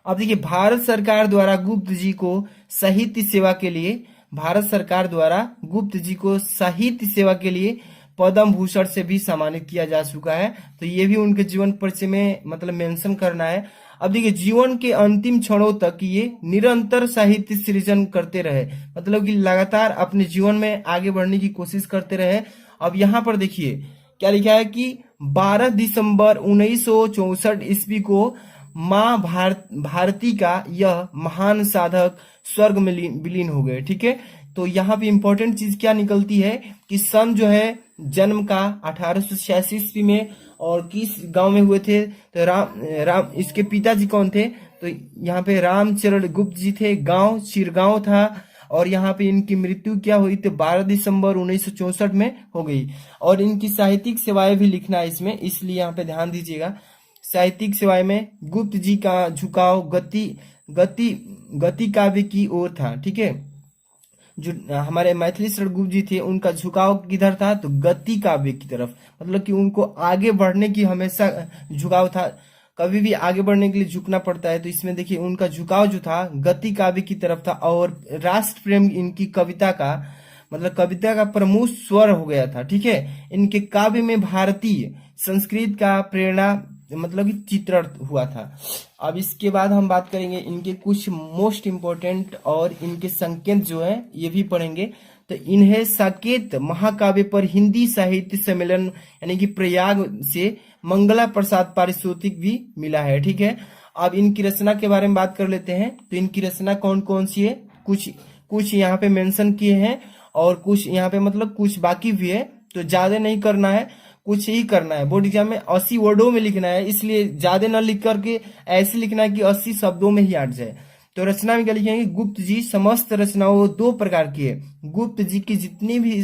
S1: अब देखिए भारत सरकार द्वारा गुप्त जी को साहित्य सेवा के लिए, भारत सरकार द्वारा गुप्त जी को साहित्य सेवा के लिए पद्म भूषण से भी सम्मानित किया जा चुका है। तो ये भी उनके जीवन परिचय में मतलब मेंशन करना है। अब देखिए जीवन के अंतिम क्षणों तक ये निरंतर साहित्य सृजन करते रहे, मतलब कि लगातार अपने जीवन में आगे बढ़ने की कोशिश करते रहे। अब यहाँ पर देखिए क्या लिखा है कि 12 दिसंबर 1964 ईस्वी को माँ भारती का यह महान साधक स्वर्ग में विलीन हो गए, ठीक है। तो यहाँ पे इंपॉर्टेंट चीज क्या निकलती है कि सन जो है जन्म का 1886 ईस्वी में, और किस गांव में हुए थे, तो राम इसके पिताजी कौन थे, तो यहाँ पे रामचरण गुप्त जी थे, गांव चिरगांव था, और यहाँ पे इनकी मृत्यु क्या हुई, तो 12 दिसंबर 1964 में हो गई। और इनकी साहित्यिक सेवाएं भी लिखना है इसमें, इसलिए यहाँ पे ध्यान दीजिएगा। साहित्यिक सेवाएं में गुप्त जी का झुकाव गति गति गति काव्य की ओर था, ठीक है। जो हमारे मैथिली शरण गुप्त जी थे उनका झुकाव किधर था, तो गति काव्य की तरफ, मतलब कि उनको आगे बढ़ने की हमेशा झुकाव था, कभी भी आगे बढ़ने के लिए झुकना पड़ता है। तो इसमें देखिए उनका झुकाव जो था गति काव्य की तरफ था, और राष्ट्र प्रेम इनकी कविता का, मतलब कविता का प्रमुख स्वर हो गया था, ठीक है। इनके काव्य में भारतीय संस्कृत का प्रेरणा मतलब कि चित्रण हुआ था। अब इसके बाद हम बात करेंगे इनके कुछ मोस्ट इम्पोर्टेंट और इनके संकेत जो है ये भी पढ़ेंगे। तो इन्हें साकेत महाकाव्य पर हिंदी साहित्य सम्मेलन यानी कि प्रयाग से मंगला प्रसाद पारितोषिक भी मिला है, ठीक है। अब इनकी रचना के बारे में बात कर लेते हैं। तो इनकी रचना कौन कौन सी है, कुछ यहाँ पे मेंशन किए हैं, और कुछ यहाँ पे मतलब कुछ बाकी भी है, तो ज्यादा नहीं करना है, कुछ ही करना है। बोर्ड एग्जाम में 80 वर्डों में लिखना है, इसलिए ज्यादा न लिख करके ऐसे लिखना है कि 80 शब्दों में ही अट जाए। तो रचना में क्या लिखेंगे, गुप्त जी समस्त रचनाओं दो प्रकार की है। गुप्त जी की जितनी भी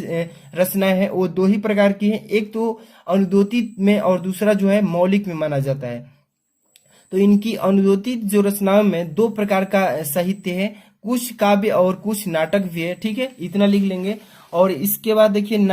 S1: रचनाएं हैं वो दो ही प्रकार की है, एक तो अनुदोतित में और दूसरा जो है मौलिक में माना जाता है। तो इनकी अनुदोतित जो रचनाओं में दो प्रकार का साहित्य है, कुछ काव्य और कुछ नाटक भी है, ठीक है, इतना लिख लेंगे। और इसके बाद देखिए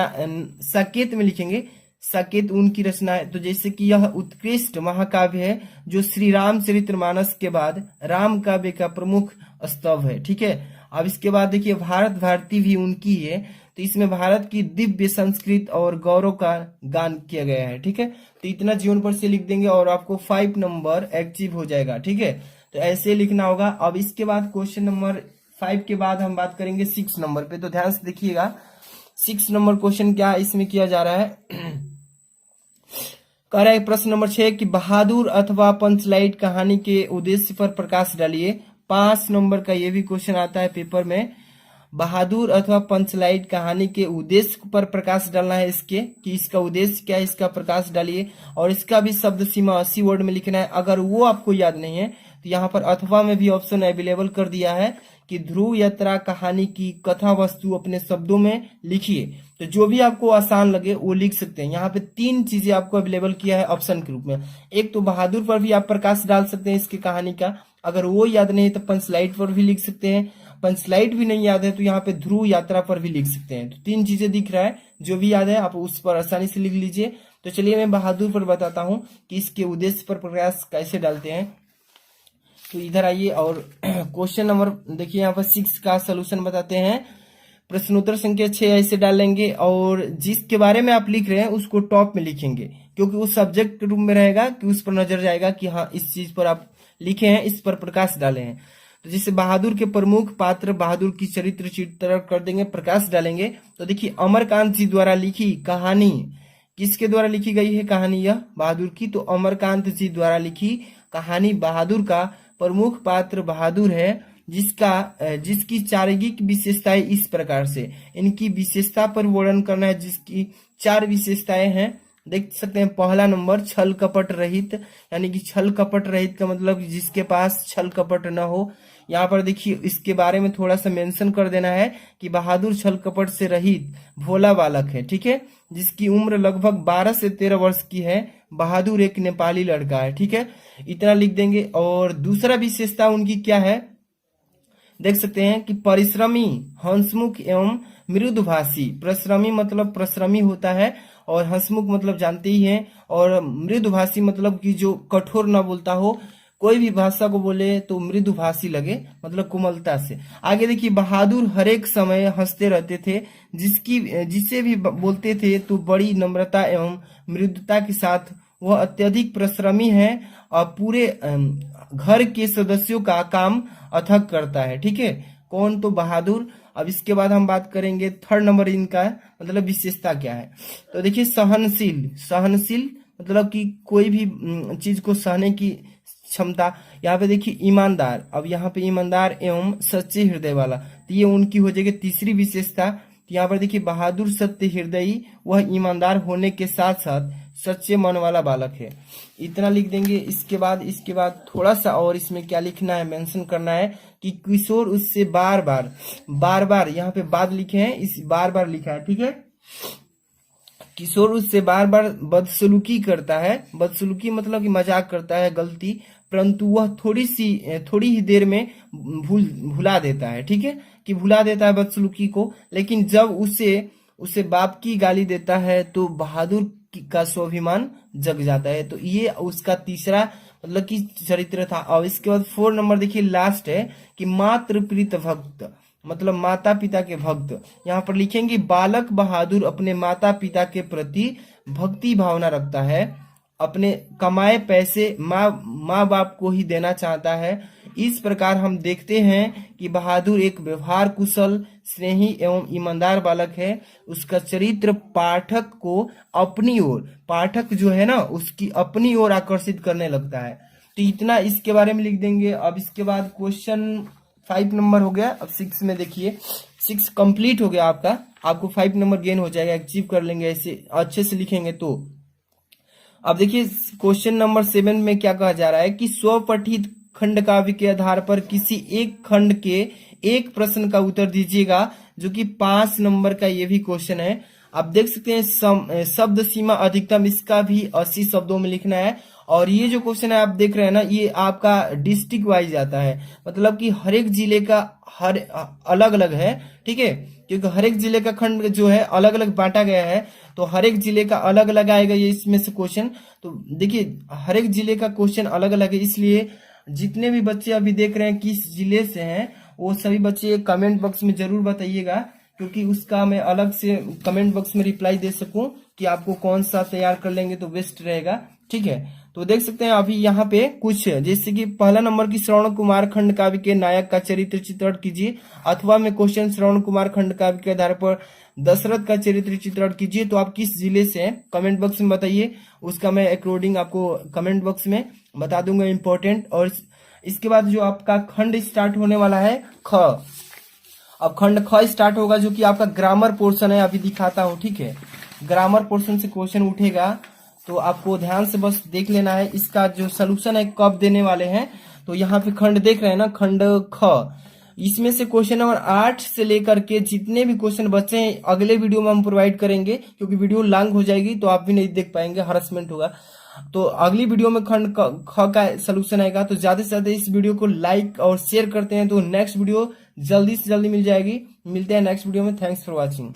S1: साकेत में लिखेंगे, साकेत उनकी रचना है। तो जैसे कि यह उत्कृष्ट महाकाव्य है जो श्री रामचरितमानस के बाद राम काव्य का प्रमुख स्तंभ है, ठीक है। अब इसके बाद देखिए भारत भारती भी उनकी है, तो इसमें भारत की दिव्य संस्कृत और गौरव का गान किया गया है, ठीक है। तो इतना जीवन पर से लिख देंगे और आपको 5 नंबर अचीव हो जाएगा, ठीक है। तो ऐसे लिखना होगा। अब इसके बाद क्वेश्चन नंबर 5 के बाद हम बात करेंगे 6 नंबर पे, तो ध्यान से देखिएगा। 6 नंबर क्वेश्चन क्या इसमें किया जा रहा है, कह रहा है प्रश्न नंबर 6 कि बहादुर अथवा पंचलाइट कहानी के उद्देश्य पर प्रकाश डालिए। 5 नंबर का ये भी क्वेश्चन आता है पेपर में, बहादुर अथवा पंचलाइट कहानी के उद्देश्य पर प्रकाश डालना है इसके, कि इसका उद्देश्य क्या है, इसका प्रकाश डालिए। और इसका भी शब्द सीमा 80 वर्ड में लिखना है। अगर वो आपको याद नहीं है तो यहाँ पर अथवा में भी ऑप्शन अवेलेबल कर दिया है कि ध्रुव यात्रा कहानी की कथा वस्तु अपने शब्दों में लिखिए। तो जो भी आपको आसान लगे वो लिख सकते हैं। यहाँ पे 3 चीजें आपको अवेलेबल किया है ऑप्शन के रूप में। एक तो बहादुर पर भी आप प्रकाश डाल सकते हैं इसकी कहानी का, अगर वो याद नहीं तो पंचलाइट पर भी लिख सकते हैं, पंचलाइट भी नहीं याद है तो यहाँ पे ध्रुव यात्रा पर भी लिख सकते हैं। तो 3 चीजें दिख रहा है, जो भी याद है आप उस पर आसानी से लिख लीजिए। तो चलिए मैं बहादुर पर बताता हूँ कि इसके उद्देश्य पर प्रकाश कैसे डालते हैं। तो इधर आइए और क्वेश्चन नंबर देखिए यहाँ पर 6 का सोल्यूशन बताते हैं। प्रश्नोत्तर संख्या 6 ऐसे डालेंगे और जिसके बारे में आप लिख रहे हैं उसको टॉप में लिखेंगे, क्योंकि उस सब्जेक्ट के रूप में रहेगा कि उस पर नजर जाएगा कि हाँ इस चीज पर आप लिखे हैं, इस पर प्रकाश डाले हैं। तो जैसे बहादुर के प्रमुख पात्र बहादुर की चरित्र चित्रण कर देंगे, प्रकाश डालेंगे। तो देखिए अमरकांत जी द्वारा लिखी कहानी, किसके द्वारा लिखी गई है कहानी यह बहादुर की, तो अमरकांत जी द्वारा लिखी कहानी बहादुर का प्रमुख पात्र बहादुर है, जिसकी चारित्रिक विशेषताएं इस प्रकार से, इनकी विशेषता पर वर्णन करना है, जिसकी 4 विशेषताएं हैं, देख सकते हैं। पहला नंबर छल कपट रहित, यानी कि छल कपट रहित का मतलब जिसके पास छल कपट न हो। यहाँ पर देखिए इसके बारे में थोड़ा सा मेंशन कर देना है कि बहादुर छल कपट से रहित भोला बालक है, ठीक है, जिसकी उम्र लगभग 12 से 13 वर्ष की है। बहादुर एक नेपाली लड़का है, ठीक है, इतना लिख देंगे। और दूसरा विशेषता उनकी क्या है, देख सकते हैं कि परिश्रमी, हंसमुख एवं मृदुभाषी। परिश्रमी मतलब परिश्रमी होता है, और हंसमुख मतलब जानते ही हैं, और मृदुभाषी मतलब कि जो कठोर ना बोलता हो, कोई भी भाषा को बोले तो मृदुभाषी लगे, मतलब कोमलता से। आगे देखिए बहादुर हरेक समय हंसते रहते थे, जिसे भी बोलते थे तो बड़ी नम्रता एवं मृदुता के साथ। वह अत्यधिक परिश्रमी है और पूरे घर के सदस्यों का काम अथक करता है, ठीक है, कौन, तो बहादुर। अब इसके बाद हम बात करेंगे 3rd नंबर इनका मतलब विशेषता क्या है। तो देखिए सहनशील, सहनशील मतलब कि कोई भी चीज को सहने की क्षमता। यहाँ पे देखिए ईमानदार, अब यहाँ पे ईमानदार एवं सच्चे हृदय वाला, तो ये उनकी हो जाएगी तीसरी विशेषता। तो यहाँ पर देखिए बहादुर सत्य हृदयी, वह ईमानदार होने के साथ साथ सच्चे मन वाला बालक है। इतना लिख देंगे। इसके बाद थोड़ा सा और इसमें क्या लिखना है, मेंशन करना है कि किशोर उससे बार बार यहाँ पे बाद लिखे हैं, इस बार लिखा है, ठीक है। किशोर उससे बार बदसलूकी करता है, बदसलूकी मतलब कि मजाक करता है, गलती, परंतु वह थोड़ी ही देर में भुला देता है, ठीक है, कि भुला देता है बदसलूकी को। लेकिन जब उसे बाप की गाली देता है तो बहादुर का स्वाभिमान जग जाता है। तो ये उसका तीसरा मतलब कि चरित्र था। और इसके बाद 4 नंबर देखिए लास्ट है कि मातृ प्रीत भक्त, मतलब माता पिता के भक्त। यहाँ पर लिखेंगे बालक बहादुर अपने माता पिता के प्रति भक्ति भावना रखता है, अपने कमाए पैसे माँ बाप को ही देना चाहता है। इस प्रकार हम देखते हैं कि बहादुर एक व्यवहार कुशल, स्नेही एवं ईमानदार बालक है। उसका चरित्र पाठक को अपनी ओर, पाठक जो है ना उसकी अपनी ओर आकर्षित करने लगता है। तो इतना इसके बारे में लिख देंगे। अब इसके बाद क्वेश्चन 5 नंबर हो गया। अब 6 में देखिए, 6 कंप्लीट हो गया आपका, आपको 5 नंबर गेन हो जाएगा, अचीव कर लेंगे ऐसे अच्छे से लिखेंगे तो। अब देखिए क्वेश्चन नंबर 7 में क्या कहा जा रहा है कि स्वपठित खंड काव्य के आधार पर किसी एक खंड के एक प्रश्न का उत्तर दीजिएगा, जो कि 5 नंबर का ये भी क्वेश्चन है। आप देख सकते हैं शब्द सीमा अधिकतम, इसका भी 80 शब्दों में लिखना है। और ये जो क्वेश्चन है आप देख रहे हैं ना, ये आपका डिस्ट्रिक्ट वाइज आता है, मतलब कि हर एक जिले का हर अलग अलग है, ठीक है, क्योंकि हर एक जिले का खंड जो है अलग अलग बांटा गया है, तो हर एक जिले का अलग अलग आएगा ये इसमें से क्वेश्चन। तो देखिए हर एक जिले का क्वेश्चन अलग अलग है, इसलिए जितने भी बच्चे अभी देख रहे हैं किस जिले से हैं, वो सभी बच्चे कमेंट बॉक्स में जरूर बताइएगा, क्योंकि उसका मैं अलग से कमेंट बॉक्स में रिप्लाई दे सकूं कि आपको कौन सा तैयार कर लेंगे तो बेस्ट रहेगा, ठीक है। तो देख सकते हैं अभी यहाँ पे कुछ, जैसे कि पहला नंबर की श्रवण कुमार खंड काव्य के नायक का चरित्र चित्रण कीजिए, अथवा में क्वेश्चन श्रवण कुमार खंड काव्य के आधार पर दशरथ का चरित्र चित्रण कीजिए। तो आप किस जिले से हैं कमेंट बॉक्स में बताइए, उसका मैं अकॉर्डिंग आपको कमेंट बॉक्स में बता दूंगा इम्पोर्टेंट। और इसके बाद जो आपका खंड स्टार्ट होने वाला है ख, अब खंड ख स्टार्ट होगा, जो कि आपका ग्रामर पोर्शन है, अभी दिखाता हूँ, ठीक है। ग्रामर पोर्शन से क्वेश्चन उठेगा, तो आपको ध्यान से बस देख लेना है। इसका जो सोल्यूशन है कब देने वाले हैं, तो यहाँ पे खंड देख रहे हैं ना, खंड ख, इसमें से क्वेश्चन नंबर 8 से लेकर के जितने भी क्वेश्चन बचे हैं अगले वीडियो में हम प्रोवाइड करेंगे, क्योंकि वीडियो लॉन्ग हो जाएगी तो आप भी नहीं देख पाएंगे, हरासमेंट होगा। तो अगली वीडियो में खंड ख का सोल्यूशन आएगा। तो ज्यादा से ज्यादा इस वीडियो को लाइक और शेयर करते हैं तो नेक्स्ट वीडियो जल्दी से जल्दी मिल जाएगी। मिलते हैं नेक्स्ट वीडियो में। Thanks for watching.